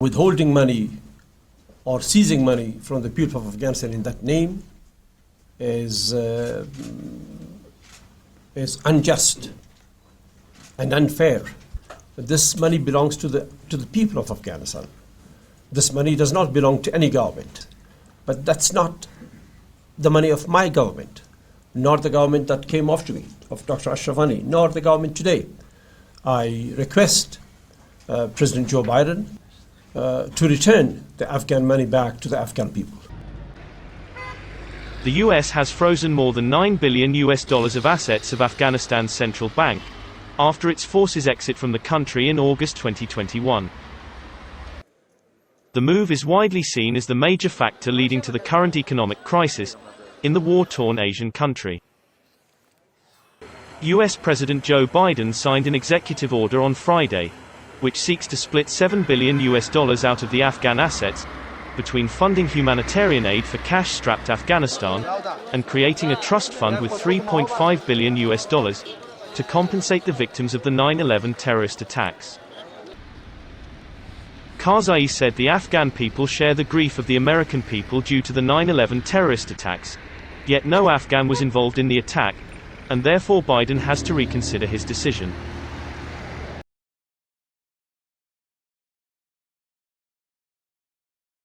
withholding money or seizing money from the people of Afghanistan in that name is unjust and unfair. This money belongs to the people of Afghanistan. This money does not belong to any government. But that's not the money of my government, nor the government that came after me, of Dr. Ashraf Ghani, nor the government today. I request President Joe Biden to return the Afghan money back to the Afghan people. The US has frozen more than $9 billion of assets of Afghanistan's central bank, after its forces exit from the country in August 2021. The move is widely seen as the major factor leading to the current economic crisis in the war-torn Asian country. US President Joe Biden signed an executive order on Friday, which seeks to split $7 billion out of the Afghan assets between funding humanitarian aid for cash-strapped Afghanistan and creating a trust fund with $3.5 billion to compensate the victims of the 9/11 terrorist attacks. Karzai said the Afghan people share the grief of the American people due to the 9/11 terrorist attacks, yet no Afghan was involved in the attack, and therefore Biden has to reconsider his decision.